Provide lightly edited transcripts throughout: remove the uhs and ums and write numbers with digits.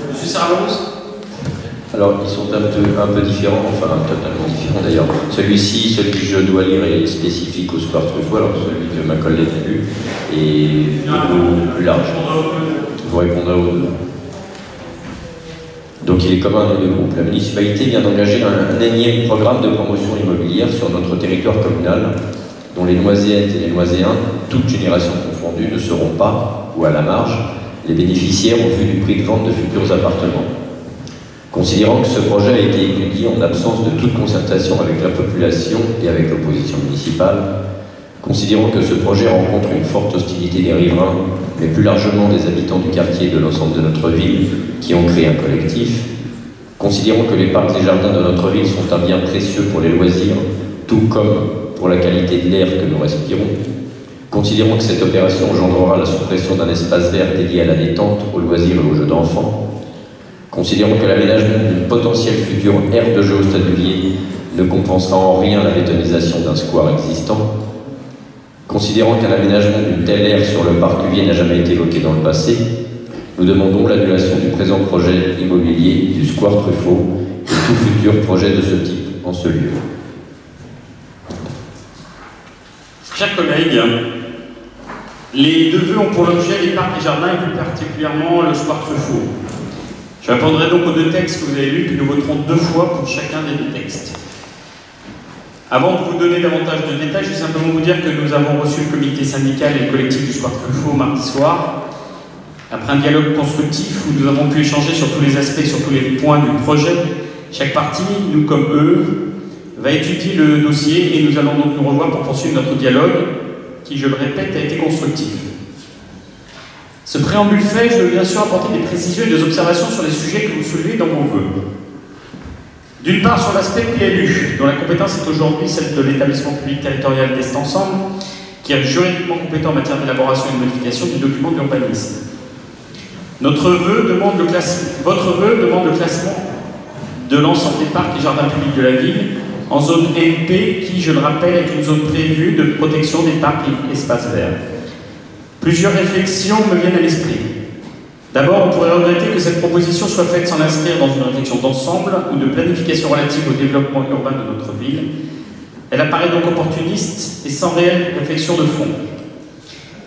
Monsieur Sarlos? Alors, ils sont un peu différents, enfin totalement différents d'ailleurs. Celui-ci, celui que je dois lire est spécifique au Square Truffaut, alors celui que ma collègue a lu est beaucoup plus large. Pour répondre à vous. Donc il est commun à nos deux groupes. La municipalité vient d'engager un énième programme de promotion immobilière sur notre territoire communal, dont les Noiséennes et les Noiséens, toutes générations confondues, ne seront pas, ou à la marge, les bénéficiaires au vu du prix de vente de futurs appartements. Considérant que ce projet a été étudié en absence de toute concertation avec la population et avec l'opposition municipale, considérant que ce projet rencontre une forte hostilité des riverains, mais plus largement des habitants du quartier et de l'ensemble de notre ville, qui ont créé un collectif, considérant que les parcs et jardins de notre ville sont un bien précieux pour les loisirs, tout comme pour la qualité de l'air que nous respirons, considérant que cette opération engendrera la suppression d'un espace vert dédié à la détente, aux loisirs et aux jeux d'enfants, considérant que l'aménagement d'une potentielle future aire de jeu au Stade Villiers ne compensera en rien la bétonisation d'un square existant, considérant qu'un aménagement d'une telle aire sur le parc Cuvier n'a jamais été évoqué dans le passé, nous demandons l'annulation du présent projet immobilier du Square Truffaut et tout futur projet de ce type en ce lieu. Chers collègues, les deux vœux ont pour l'objet les parcs et jardins et plus particulièrement le Square Truffaut. Je répondrai donc aux deux textes que vous avez lus, puis nous voterons deux fois pour chacun des deux textes. Avant de vous donner davantage de détails, je vais simplement vous dire que nous avons reçu le comité syndical et le collectif du Square Truffaut mardi soir. Après un dialogue constructif où nous avons pu échanger sur tous les aspects, sur tous les points du projet, chaque partie, nous comme eux, va étudier le dossier et nous allons donc nous revoir pour poursuivre notre dialogue qui, je le répète, a été constructif. Ce préambule fait, je veux bien sûr apporter des précisions et des observations sur les sujets que vous soulevez dans vos vœux. D'une part, sur l'aspect PLU, dont la compétence est aujourd'hui celle de l'établissement public territorial d'Est Ensemble, qui est juridiquement compétent en matière d'élaboration et de modification du document d'urbanisme. Votre vœu demande le classement de l'ensemble des parcs et jardins publics de la ville en zone NP, qui, je le rappelle, est une zone prévue de protection des parcs et espaces verts. Plusieurs réflexions me viennent à l'esprit. D'abord, on pourrait regretter que cette proposition soit faite sans l'inscrire dans une réflexion d'ensemble ou de planification relative au développement urbain de notre ville. Elle apparaît donc opportuniste et sans réelle réflexion de fond.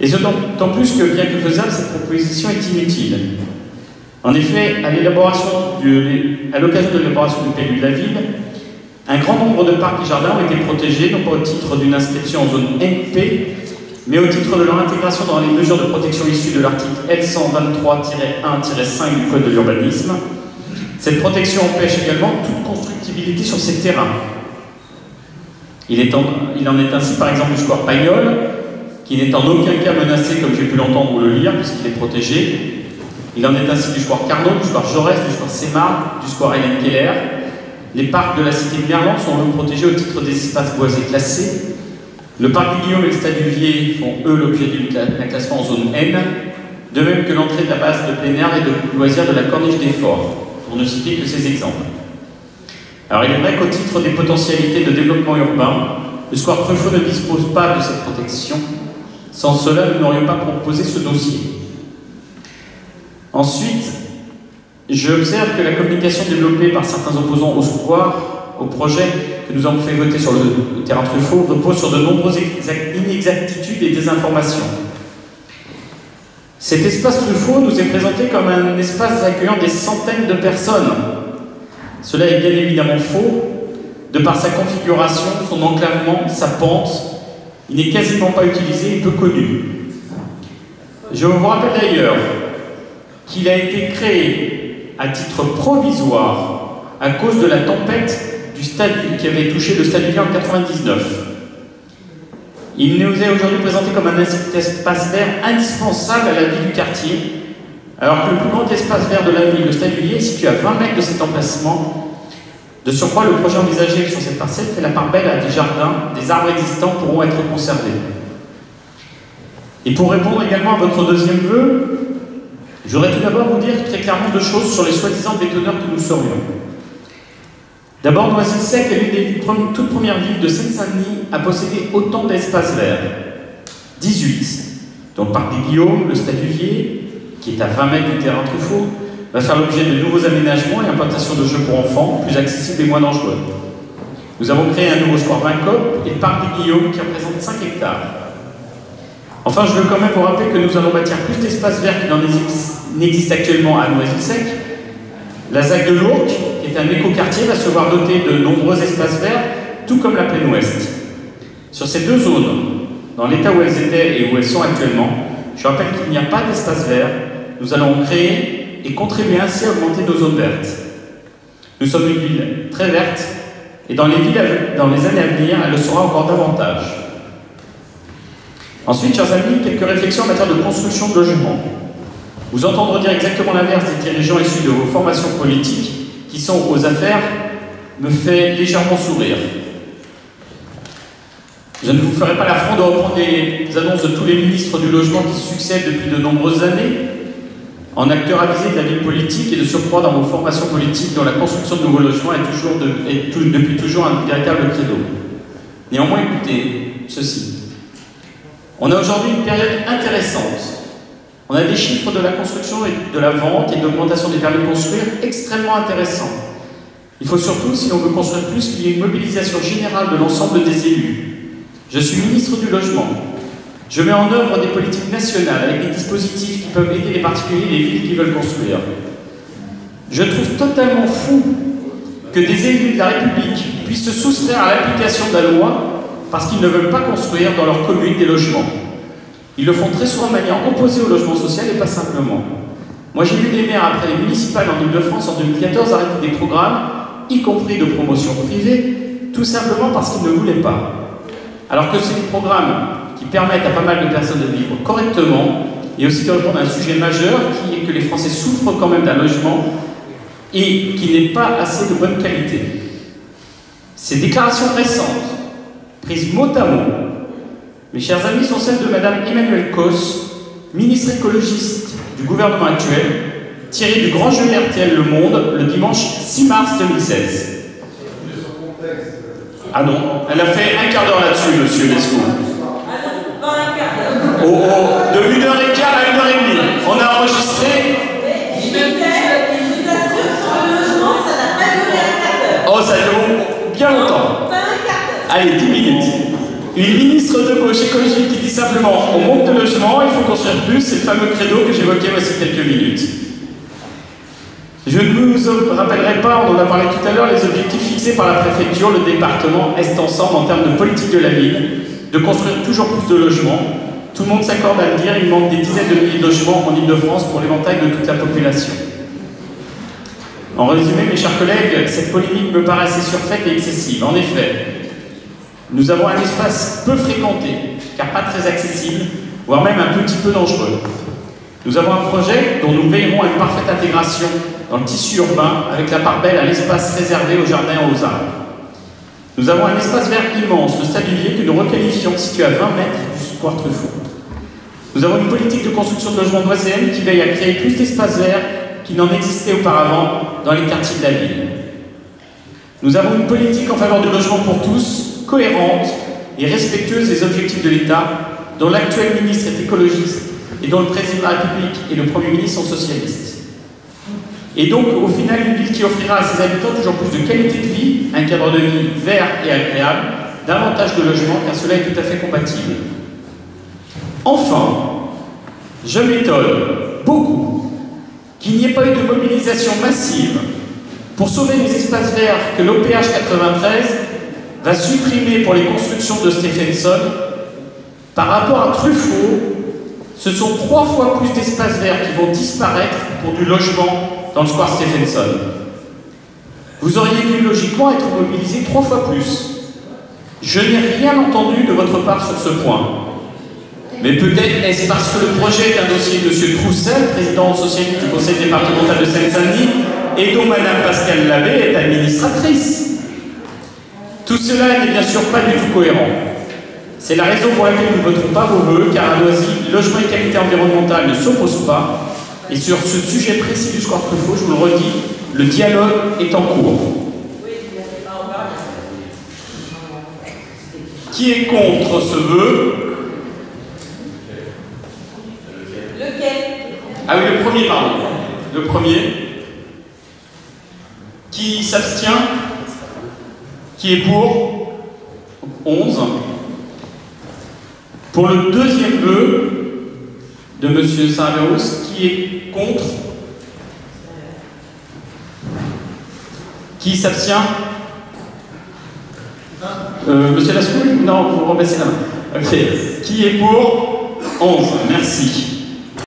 Et ce d'autant plus que, bien que faisable, cette proposition est inutile. En effet, à l'occasion de l'élaboration du PLU de la ville, un grand nombre de parcs et jardins ont été protégés, non pas au titre d'une inscription en zone NP, mais au titre de leur intégration dans les mesures de protection issues de l'article L123-1-5 du Code de l'urbanisme. Cette protection empêche également toute constructibilité sur ces terrains. Il en est ainsi par exemple du square Pagnol, qui n'est en aucun cas menacé, comme j'ai pu l'entendre ou le lire, puisqu'il est protégé. Il en est ainsi du square Carnot, du square Jaurès, du square Sémar, du square Hélène Keller. Les parcs de la cité de Merlan sont eux protégés au titre des espaces boisés classés. Le parc du Guillaume et le stade du Villiers font eux l'objet d'un classement en zone N, de même que l'entrée de la base de plein air et de loisirs de la Corniche des Forts, pour ne citer que ces exemples. Alors il est vrai qu'au titre des potentialités de développement urbain, le Square Truffaut ne dispose pas de cette protection. Sans cela, nous n'aurions pas proposé ce dossier. Ensuite, j'observe que la communication développée par certains opposants au square, au projet que nous avons fait voter sur le terrain Truffaut, repose sur de nombreuses inexactitudes et désinformations. Cet espace Truffaut nous est présenté comme un espace accueillant des centaines de personnes. Cela est bien évidemment faux, de par sa configuration, son enclavement, sa pente. Il n'est quasiment pas utilisé et peu connu. Je vous rappelle d'ailleurs qu'il a été créé à titre provisoire à cause de la tempête qui avait touché le stade du Villiers en 1999. Il nous est aujourd'hui présenté comme un espace vert indispensable à la vie du quartier, alors que le plus grand espace vert de la ville, le stade du Villiers, est situé à 20 mètres de cet emplacement. De surcroît, le projet envisagé sur cette parcelle fait la part belle à des jardins, des arbres existants pourront être conservés. Et pour répondre également à votre deuxième vœu, je voudrais tout d'abord vous dire très clairement deux choses sur les soi-disant bétonneurs que nous serions. D'abord, Noisy-le-Sec est l'une des toutes premières villes de Seine-Saint-Denis à posséder autant d'espaces verts. 18, dont le parc des Guillaume, le stade du Villiers, qui est à 20 mètres du terrain Truffaut, va faire l'objet de nouveaux aménagements et implantations de jeux pour enfants, plus accessibles et moins dangereux. Nous avons créé un nouveau square Vincop et le parc des Guillaume qui représente 5 hectares. Enfin, je veux quand même vous rappeler que nous allons bâtir plus d'espaces verts qu'il n'existe actuellement à Noisy-le-Sec. La ZAC de l'Ourcq, qui est un écoquartier, va se voir doté de nombreux espaces verts, tout comme la Plaine Ouest. Sur ces deux zones, dans l'état où elles étaient et où elles sont actuellement, je rappelle qu'il n'y a pas d'espace vert. Nous allons en créer et contribuer ainsi à augmenter nos zones vertes. Nous sommes une ville très verte et dans les années à venir, elle le sera encore davantage. Ensuite, chers amis, quelques réflexions en matière de construction de logements. Vous entendre dire exactement l'inverse des dirigeants issus de vos formations politiques qui sont aux affaires me fait légèrement sourire. Je ne vous ferai pas l'affront de reprendre les annonces de tous les ministres du logement qui succèdent depuis de nombreuses années, en acteurs avisés de la vie politique et de surcroît dans vos formations politiques dont la construction de nouveaux logements est depuis toujours un véritable credo. Néanmoins, écoutez ceci. On a aujourd'hui une période intéressante. On a des chiffres de la construction et de la vente et d'augmentation des permis de construire extrêmement intéressants. Il faut surtout, si l'on veut construire plus, qu'il y ait une mobilisation générale de l'ensemble des élus. Je suis ministre du Logement. Je mets en œuvre des politiques nationales avec des dispositifs qui peuvent aider les particuliers et les villes qui veulent construire. Je trouve totalement fou que des élus de la République puissent se soustraire à l'application de la loi parce qu'ils ne veulent pas construire dans leur commune des logements. Ils le font très souvent de manière opposée au logement social et pas simplement. Moi j'ai vu des maires après les municipales en Ile-de-France en 2014 arrêter des programmes, y compris de promotion privée, tout simplement parce qu'ils ne voulaient pas. Alors que c'est des programmes qui permettent à pas mal de personnes de vivre correctement et aussi de répondre à un sujet majeur qui est que les Français souffrent quand même d'un logement et qui n'est pas assez de bonne qualité. Ces déclarations récentes, prises mot à mot, mes chers amis, sont celles de Madame Emmanuelle Causse, ministre écologiste du gouvernement actuel, tirées du grand jeu RTL Le Monde le dimanche 6 mars 2016. Ah non, elle a fait un quart d'heure là-dessus, monsieur Lescaut. Ah non, pas un quart d'heure. De 1h15 à 1h30. On a enregistré. Je vous assure, sur le logement, ça n'a pas duré un quart d'heure. Oh, ça dure bien longtemps. Pas un quart d'heure. Allez, 10 minutes. Une ministre de gauche écologique qui dit simplement on manque de logement, il faut construire plus, c'est le fameux credo que j'évoquais voici quelques minutes. Je ne vous rappellerai pas, on en a parlé tout à l'heure, les objectifs fixés par la préfecture, le département, Est ensemble en termes de politique de la ville, de construire toujours plus de logements. Tout le monde s'accorde à le dire, il manque des dizaines de milliers de logements en Ile-de-France pour l'éventail de toute la population. En résumé, mes chers collègues, cette polémique me paraît assez surfaite et excessive. En effet, nous avons un espace peu fréquenté, car pas très accessible, voire même un petit peu dangereux. Nous avons un projet dont nous veillerons à une parfaite intégration dans le tissu urbain, avec la part belle à l'espace réservé aux jardins et aux arbres. Nous avons un espace vert immense, le Stade du Vier, que nous requalifions, situé à 20 mètres du square Truffaut. Nous avons une politique de construction de logements d'Oisem qui veille à créer plus d'espaces verts qu'il n'en existait auparavant dans les quartiers de la ville. Nous avons une politique en faveur du logement pour tous, cohérente et respectueuse des objectifs de l'État, dont l'actuel ministre est écologiste et dont le président de la République et le Premier ministre sont socialistes. Et donc, au final, une ville qui offrira à ses habitants toujours plus de qualité de vie, un cadre de vie vert et agréable, davantage de logements, car cela est tout à fait compatible. Enfin, je m'étonne beaucoup qu'il n'y ait pas eu de mobilisation massive pour sauver les espaces verts que l'OPH 93 va supprimer pour les constructions de Stephenson. Par rapport à Truffaut, ce sont 3 fois plus d'espaces verts qui vont disparaître pour du logement dans le square Stephenson. Vous auriez dû logiquement être mobilisé 3 fois plus. Je n'ai rien entendu de votre part sur ce point. Mais peut-être est-ce parce que le projet est un dossier de M. Troussel, président socialiste du conseil départemental de Seine-Saint-Denis, et dont Mme Pascale Labbé est administratrice. Tout cela n'est bien sûr pas du tout cohérent. C'est la raison pour laquelle nous ne voterons pas vos vœux, car à Noisy, logement et qualité environnementale ne s'opposent pas. Et sur ce sujet précis du square Truffaut, je vous le redis, le dialogue est en cours. Qui est contre ce vœu? Lequel? Ah oui, le premier, pardon. le premier. Qui s'abstient? Qui est pour? 11. Pour le deuxième vœu de M. Sarverus, qui est contre? Qui s'abstient? Monsieur Lascouille? Non, vous rebaissez la main. Ok. Qui est pour? 11. Merci.